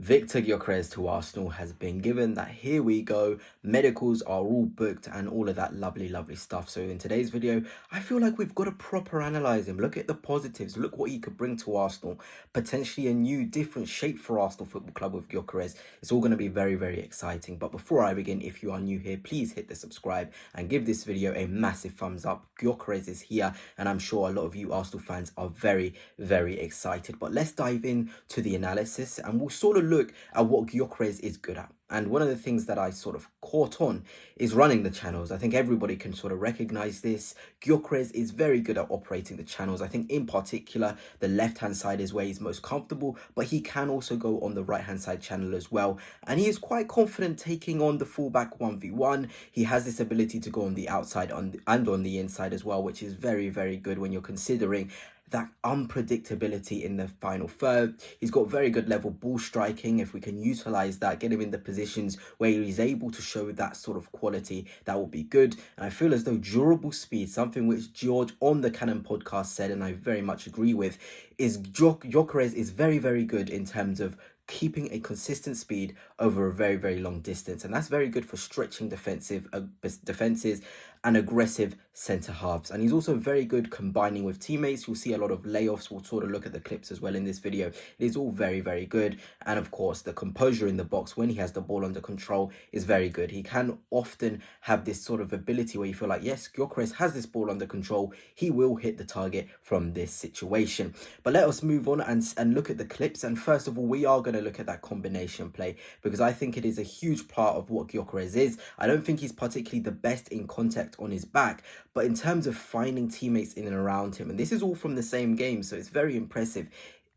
Viktor Gyokeres to Arsenal has been given that here we go, medicals are all booked and all of that lovely stuff. So in today's video, I feel like we've got to proper analyse him, look at the positives, look what he could bring to Arsenal, potentially a new different shape for Arsenal Football Club with Gyokeres. It's all going to be very exciting. But before I begin, if you are new here, please hit the subscribe and give this video a massive thumbs up. Gyokeres is here and I'm sure a lot of you Arsenal fans are very excited. But let's dive in to the analysis and we'll sort of look at what Gyokeres is good at. And one of the things that I sort of caught on is running the channels. I think everybody can sort of recognize this. Gyokeres is very good at operating the channels. I think in particular, the left-hand side is where he's most comfortable, but he can also go on the right-hand side channel as well. And he is quite confident taking on the fullback 1v1. He has this ability to go on the outside and on the inside as well, which is very good when you're considering that unpredictability in the final third. He's got very good level ball striking. If we can utilize that, get him in the positions where he's able to show that sort of quality, that will be good. And I feel as though durable speed, something which George on the Cannon podcast said, and I very much agree with, is Gyokeres is very good in terms of keeping a consistent speed over a very long distance, and that's very good for stretching defenses and aggressive centre halves. And he's also very good combining with teammates. You'll see a lot of layoffs. We'll sort of look at the clips as well in this video. It is all very good. And of course, the composure in the box when he has the ball under control is very good. He can often have this sort of ability where you feel like, yes, Gyokeres has this ball under control. He will hit the target from this situation. But let us move on and look at the clips. And first of all, we are going to look at that combination play because I think it is a huge part of what Gyokeres is. I don't think he's particularly the best in contact on his back, but in terms of finding teammates in and around him, and this is all from the same game, so it's very impressive.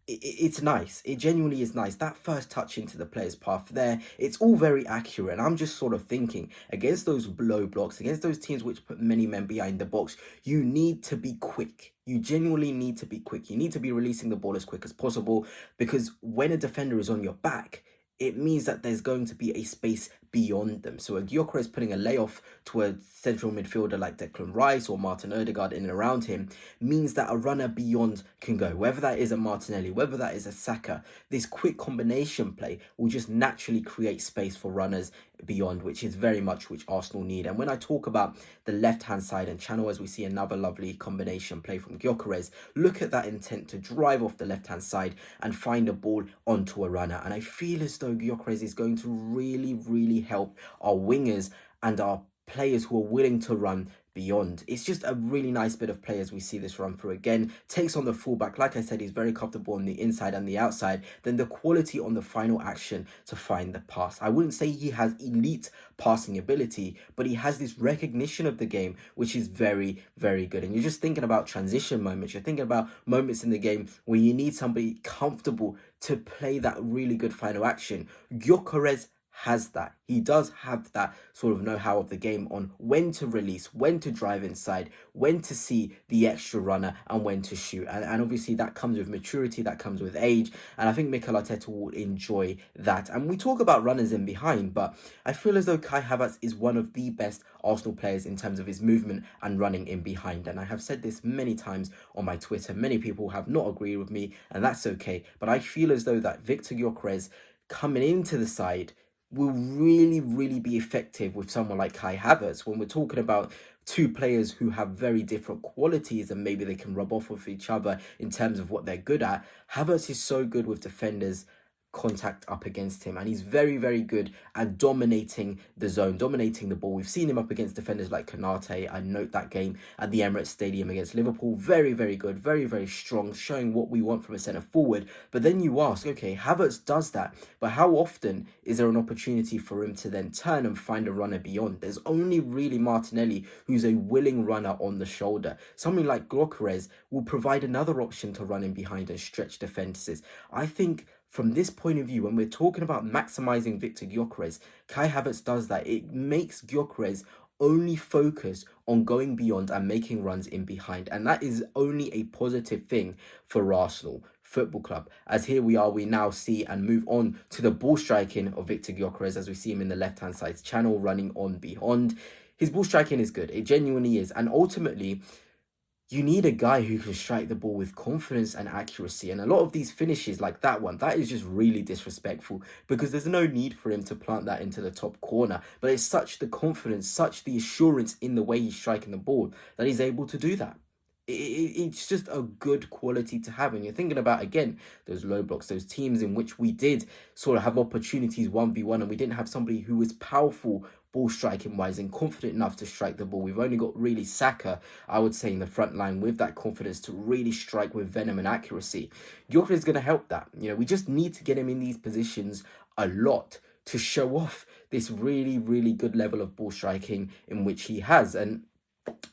It's nice. It genuinely is nice. That first touch into the player's path there, it's all very accurate. And I'm just sort of thinking, against those low blocks, against those teams which put many men behind the box, you need to be quick. You genuinely need to be quick. You need to be releasing the ball as quick as possible, because when a defender is on your back, it means that there's going to be a space beyond them. So a Gyokeres putting a layoff to a central midfielder like Declan Rice or Martin Odegaard in and around him means that a runner beyond can go. Whether that is a Martinelli, whether that is a Saka, this quick combination play will just naturally create space for runners beyond, which is very much which Arsenal need. And when I talk about the left-hand side and channel, as we see another lovely combination play from Gyokeres, look at that intent to drive off the left-hand side and find a ball onto a runner. And I feel as though Gyokeres is going to really help our wingers and our players who are willing to run beyond. It's just a really nice bit of play as we see this run through again. Takes on the fullback. Like I said, he's very comfortable on the inside and the outside. Then the quality on the final action to find the pass. I wouldn't say he has elite passing ability, but he has this recognition of the game, which is very good. And you're just thinking about transition moments. You're thinking about moments in the game where you need somebody comfortable to play that really good final action. Gyokeres has that. He does have that sort of know-how of the game on when to release, when to drive inside, when to see the extra runner and when to shoot. And obviously that comes with maturity, that comes with age. And I think Mikel Arteta will enjoy that. And we talk about runners in behind, but I feel as though Kai Havertz is one of the best Arsenal players in terms of his movement and running in behind. And I have said this many times on my Twitter. Many people have not agreed with me, and that's okay. But I feel as though that Viktor Gyokeres coming into the side will really be effective with someone like Kai Havertz. When we're talking about two players who have very different qualities and maybe they can rub off with each other in terms of what they're good at, Havertz is so good with defenders contact up against him, and he's very good at dominating the zone, dominating the ball. We've seen him up against defenders like Konate. I note that game at the Emirates Stadium against Liverpool, very good, very strong, showing what we want from a centre forward. But then you ask, okay, Havertz does that, but how often is there an opportunity for him to then turn and find a runner beyond? There's only really Martinelli who's a willing runner on the shoulder. Something like Gyokeres will provide another option to run in behind and stretch defences. I think from this point of view, when we're talking about maximizing Viktor Gyokeres, Kai Havertz does that. It makes Gyokeres only focus on going beyond and making runs in behind. And that is only a positive thing for Arsenal Football Club. As here we now see and move on to the ball striking of Viktor Gyokeres as we see him in the left-hand side channel running on beyond. His ball striking is good. It genuinely is. And ultimately, you need a guy who can strike the ball with confidence and accuracy. And a lot of these finishes, like that one, that is just really disrespectful because there's no need for him to plant that into the top corner. But it's such the confidence, such the assurance in the way he's striking the ball that he's able to do that. It's just a good quality to have. And you're thinking about, again, those low blocks, those teams in which we did sort of have opportunities 1v1 and we didn't have somebody who was powerful ball striking wise and confident enough to strike the ball. We've only got really Saka, I would say, in the front line with that confidence to really strike with venom and accuracy. Gyokeres is going to help that. We just need to get him in these positions a lot to show off this really, really good level of ball striking in which he has. And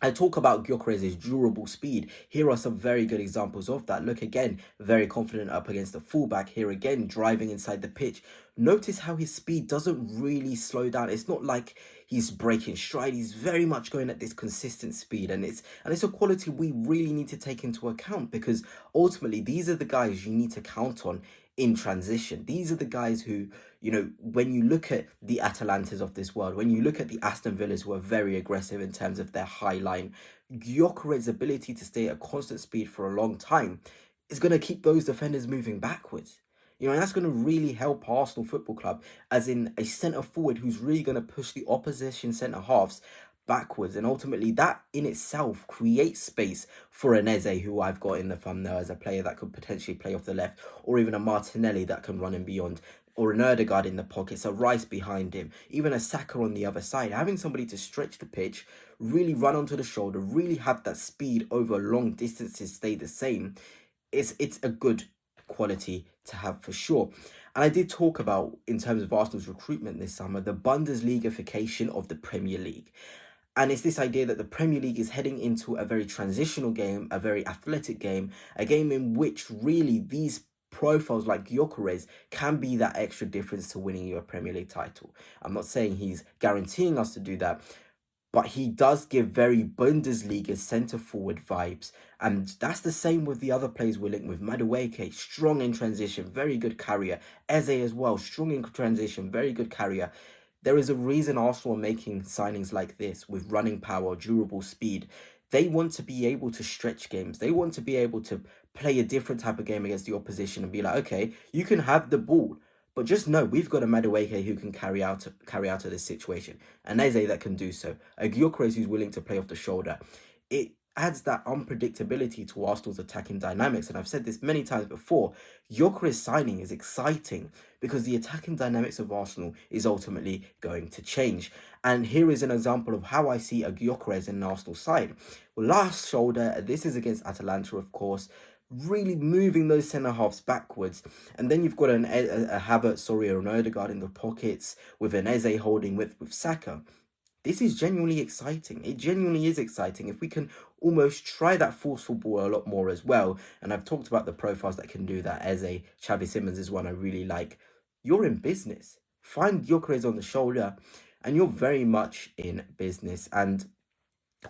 I talk about Gyokeres' durable speed. Here are some very good examples of that. Look again, very confident up against the fullback. Here again, driving inside the pitch. Notice how his speed doesn't really slow down. It's not like he's breaking stride. He's very much going at this consistent speed, and it's a quality we really need to take into account because ultimately these are the guys you need to count on in transition. These are the guys who, when you look at the Atalantas of this world, when you look at the Aston Villas who are very aggressive in terms of their high line, Gyokeres' ability to stay at constant speed for a long time is going to keep those defenders moving backwards. And that's going to really help Arsenal Football Club as in a centre forward who's really going to push the opposition centre halves backwards, and ultimately that in itself creates space for an Eze, who I've got in the thumbnail as a player that could potentially play off the left, or even a Martinelli that can run in beyond, or an Erdegaard in the pockets, a Rice behind him, even a Saka on the other side. Having somebody to stretch the pitch, really run onto the shoulder, really have that speed over long distances stay the same, it's a good quality to have for sure. And I did talk about, in terms of Arsenal's recruitment this summer, the Bundesliga-ification of the Premier League. And it's this idea that the Premier League is heading into a very transitional game, a very athletic game, a game in which really these profiles like Gyokeres can be that extra difference to winning you a Premier League title. I'm not saying he's guaranteeing us to do that, but he does give very Bundesliga centre-forward vibes. And that's the same with the other players we're linked with. Madueke, strong in transition, very good carrier. Eze as well, strong in transition, very good carrier. There is a reason Arsenal are making signings like this with running power, durable speed. They want to be able to stretch games. They want to be able to play a different type of game against the opposition and be like, okay, you can have the ball, but just know we've got a Madueke who can carry out of this situation, an Eze that can do so, a Gyokeres who's willing to play off the shoulder. It adds that unpredictability to Arsenal's attacking dynamics. And I've said this many times before, Gyokeres signing is exciting because the attacking dynamics of Arsenal is ultimately going to change. And here is an example of how I see a Gyokeres in an Arsenal side. Well, last shoulder, this is against Atalanta, of course, really moving those centre halves backwards, and then you've got a Havertz, or an Erdegaard in the pockets with an Eze holding with Saka. This is genuinely exciting. It genuinely is exciting if we can almost try that forceful ball a lot more as well. And I've talked about the profiles that can do that. Eze, Xavi Simons is one I really like. You're in business. Find Gyokeres on the shoulder and you're very much in business. And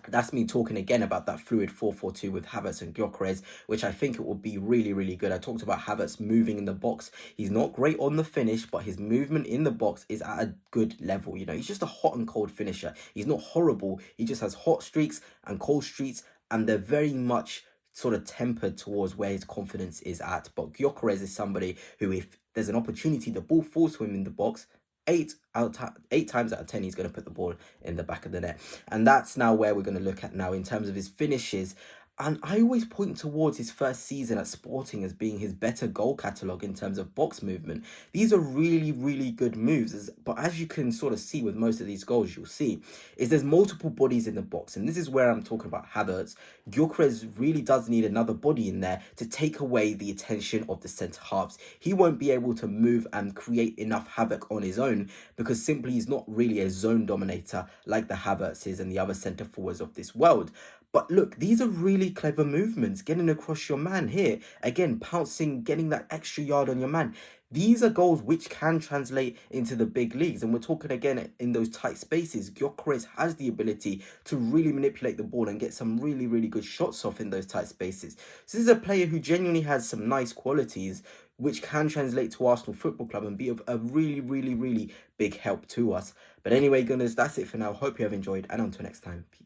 that's me talking again about that fluid 4-4-2 with Havertz and Gyokeres, which I think it will be really, really good. I talked about Havertz moving in the box. He's not great on the finish, but his movement in the box is at a good level. He's just a hot and cold finisher. He's not horrible. He just has hot streaks and cold streaks, and they're very much sort of tempered towards where his confidence is at. But Gyokeres is somebody who, if there's an opportunity, the ball falls to him in the box, 8 times out of 10 he's going to put the ball in the back of the net. And that's now where we're going to look at now in terms of his finishes. And I always point towards his first season at Sporting as being his better goal catalogue in terms of box movement. These are really, really good moves. But as you can sort of see with most of these goals, you'll see, is there's multiple bodies in the box. And this is where I'm talking about Havertz. Gyokeres really does need another body in there to take away the attention of the centre halves. He won't be able to move and create enough havoc on his own because simply he's not really a zone dominator like the Havertzes and the other centre forwards of this world. But look, these are really clever movements. Getting across your man here. Again, pouncing, getting that extra yard on your man. These are goals which can translate into the big leagues. And we're talking again in those tight spaces. Gyokeres has the ability to really manipulate the ball and get some really, really good shots off in those tight spaces. So this is a player who genuinely has some nice qualities which can translate to Arsenal Football Club and be of a really, really, really big help to us. But anyway, Gunners, that's it for now. Hope you have enjoyed, and until next time, peace.